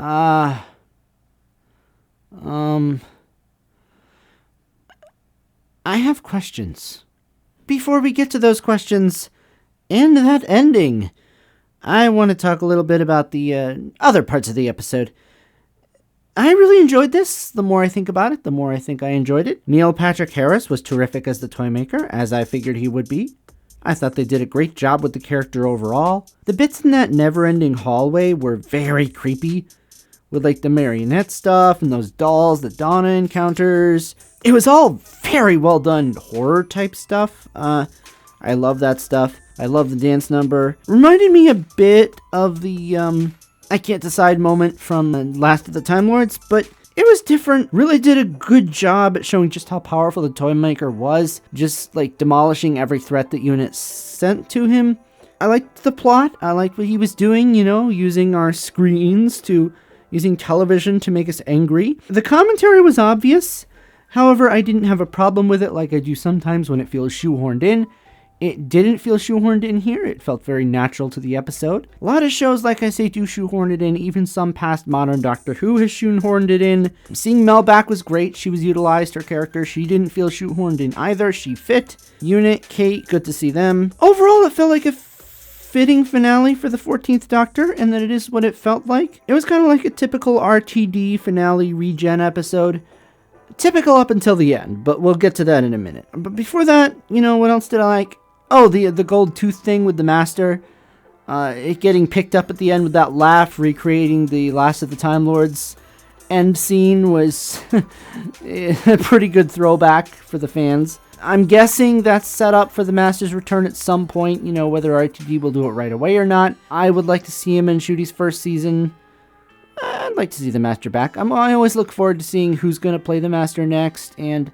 I have questions. Before we get to those questions and that ending, I want to talk a little bit about the other parts of the episode. I really enjoyed this. The more I think about it, the more I think I enjoyed it. Neil Patrick Harris was terrific as the Toymaker, as I figured he would be. I thought they did a great job with the character overall. The bits in that never-ending hallway were very creepy, with like the marionette stuff and those dolls that Donna encounters. It was all very well done horror type stuff. I love that stuff. I love the dance number. Reminded me a bit of the I can't decide moment from Last of the Time Lords, but it was different. Really did a good job at showing just how powerful the Toymaker was, just like demolishing every threat that unit sent to him. I liked the plot. I liked what he was doing, using our screens using television to make us angry. The commentary was obvious. However, I didn't have a problem with it like I do sometimes when it feels shoehorned in. It didn't feel shoehorned in here. It felt very natural to the episode. A lot of shows, like I say, do shoehorn it in. Even some past modern Doctor Who has shoehorned it in. Seeing Mel back was great. She was utilized, her character. She didn't feel shoehorned in either. She fit. Unit, Kate, good to see them. Overall, it felt like a fitting finale for the 14th Doctor, and that it is what it felt like. It was kind of like a typical RTD finale regen episode. Typical up until the end, but we'll get to that in a minute. But before that, what else did I like? Oh, the gold tooth thing with the Master. It getting picked up at the end with that laugh, recreating the Last of the Time Lords end scene was a pretty good throwback for the fans. I'm guessing that's set up for the Master's return at some point, whether RTD will do it right away or not. I would like to see him in Ncuti's first season. I'd like to see the Master back. I always look forward to seeing who's going to play the Master next and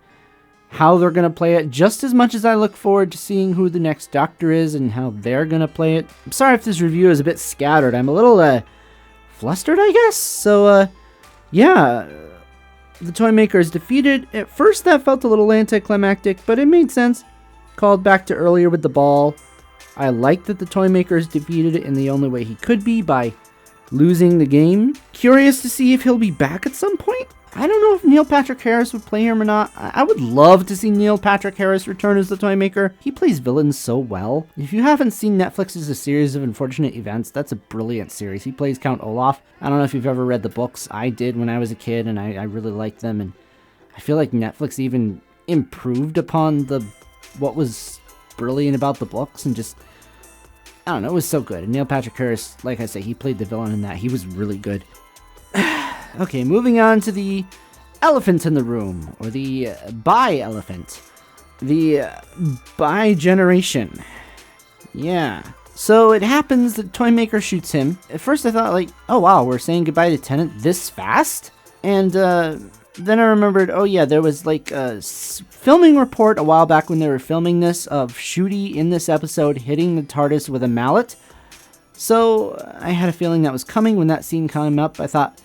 how they're going to play it, just as much as I look forward to seeing who the next Doctor is and how they're going to play it. I'm sorry if this review is a bit scattered. I'm a little flustered, I guess. So, yeah, the Toymaker is defeated. At first, that felt a little anticlimactic, but it made sense. Called back to earlier with the ball. I like that the Toymaker is defeated in the only way he could be, by losing the game. Curious to see if he'll be back at some point. I don't know if Neil Patrick Harris would play him or not. I would love to see Neil Patrick Harris return as the Toymaker. He plays villains so well. If you haven't seen Netflix's A Series of Unfortunate Events, that's a brilliant series. He plays Count Olaf. I don't know if you've ever read the books. I did when I was a kid, and I really liked them. And I feel like Netflix even improved upon what was brilliant about the books, and just, I don't know, it was so good. And Neil Patrick Harris, like I say, he played the villain in that. He was really good. Okay, moving on to the elephant in the room, or the bi-elephant. The bi-generation. Yeah. So it happens that Toymaker shoots him. At first I thought, oh wow, we're saying goodbye to Tennant this fast? And then I remembered, oh yeah, there was a filming report a while back when they were filming this of Ncuti in this episode hitting the TARDIS with a mallet. So I had a feeling that was coming when that scene came up. I thought,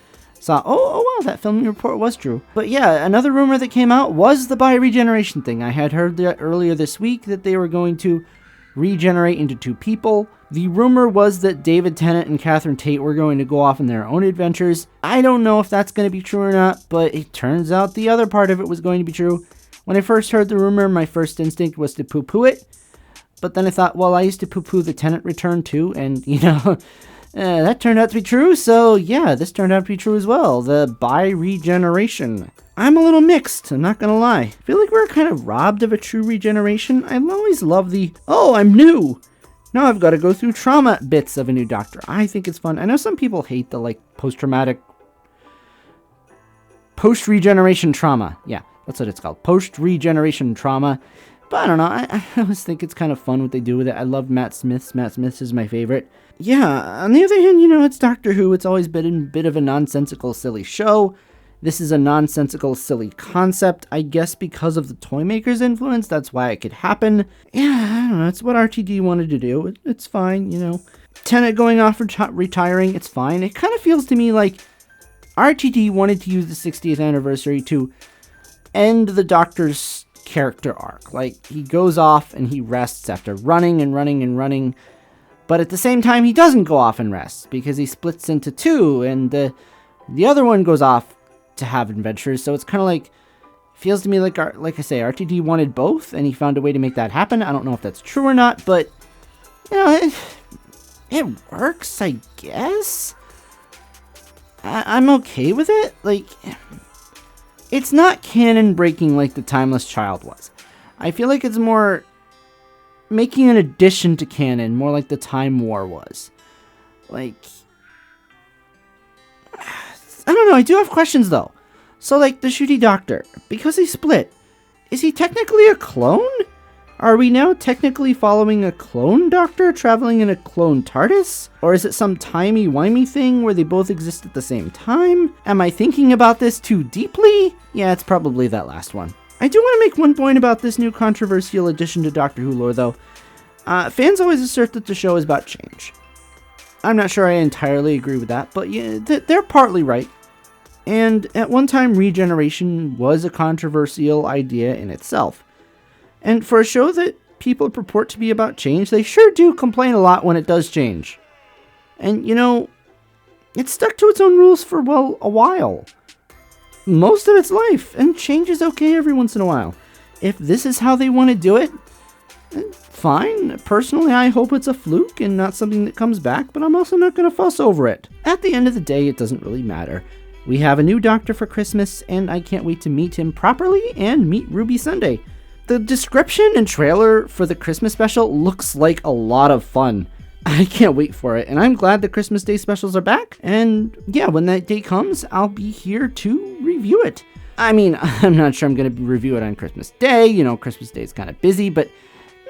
oh wow, that filming report was true. But yeah, another rumor that came out was the bi-regeneration thing. I had heard that earlier this week that they were going to regenerate into two people. The rumor was that David Tennant and Catherine Tate were going to go off on their own adventures. I don't know if that's going to be true or not, but it turns out the other part of it was going to be true. When I first heard the rumor, my first instinct was to poo-poo it. But then I thought, well, I used to poo-poo the Tennant return too, and that turned out to be true, so yeah, this turned out to be true as well. The bi-regeneration. I'm a little mixed, I'm not gonna lie. I feel like we're kind of robbed of a true regeneration. I always love oh, I'm new! Now I've got to go through trauma bits of a new Doctor. I think it's fun. I know some people hate the, post-regeneration trauma. Yeah, that's what it's called. Post-regeneration trauma. But I don't know, I always think it's kind of fun what they do with it. I love Matt Smith. Matt Smith is my favorite. Yeah, on the other hand, it's Doctor Who. It's always been a bit of a nonsensical, silly show. This is a nonsensical, silly concept. I guess because of the Toymaker's influence, that's why it could happen. Yeah, I don't know, it's what RTD wanted to do. It's fine, Tennant going off retiring, it's fine. It kind of feels to me like RTD wanted to use the 60th anniversary to end the Doctor's character arc. He goes off and he rests after running and running and running, but at the same time he doesn't go off and rest because he splits into two, and the The other one goes off to have adventures, so it's kind of like, feels to me like I say, RTD wanted both, and he found a way to make that happen. I don't know if that's true or not, but it works, I guess. I'm okay with it. Like, it's not canon breaking like the Timeless Child was. I feel like it's more making an addition to canon, more like the Time War was. Like, I don't know, I do have questions though. So like the shooty doctor, because he split, is he technically a clone? Are we now technically following a clone doctor traveling in a clone TARDIS? Or is it some timey-wimey thing where they both exist at the same time? Am I thinking about this too deeply? Yeah, it's probably that last one. I do want to make one point about this new controversial addition to Doctor Who lore though. Fans always assert that the show is about change. I'm not sure I entirely agree with that, but yeah, they're partly right. And at one time, regeneration was a controversial idea in itself. And for a show that people purport to be about change, they sure do complain a lot when it does change. And, it stuck to its own rules for, well, a while. Most of its life, and change is okay every once in a while. If this is how they want to do it, fine. Personally, I hope it's a fluke and not something that comes back, but I'm also not going to fuss over it. At the end of the day, it doesn't really matter. We have a new Doctor for Christmas, and I can't wait to meet him properly and meet Ruby Sunday. The description and trailer for the Christmas special looks like a lot of fun. I can't wait for it, and I'm glad the Christmas Day specials are back. And yeah, when that day comes, I'll be here to review it. I mean, I'm not sure I'm going to review it on Christmas Day. Christmas Day is kind of busy, but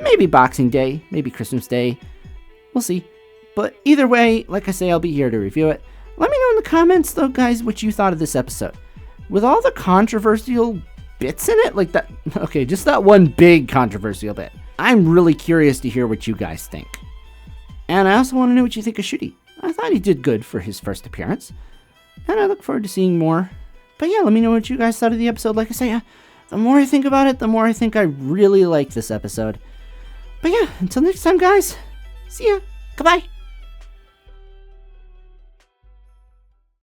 maybe Boxing Day, maybe Christmas Day. We'll see. But either way, like I say, I'll be here to review it. Let me know in the comments, though, guys, what you thought of this episode. With all the controversial bits in it, like that, okay, just that one big controversial bit. I'm really curious to hear what you guys think. And I also want to know what you think of Ncuti. I thought he did good for his first appearance. And I look forward to seeing more. But yeah, let me know what you guys thought of the episode. Like I say, the more I think about it, the more I think I really like this episode. But yeah, until next time, guys. See ya. Goodbye.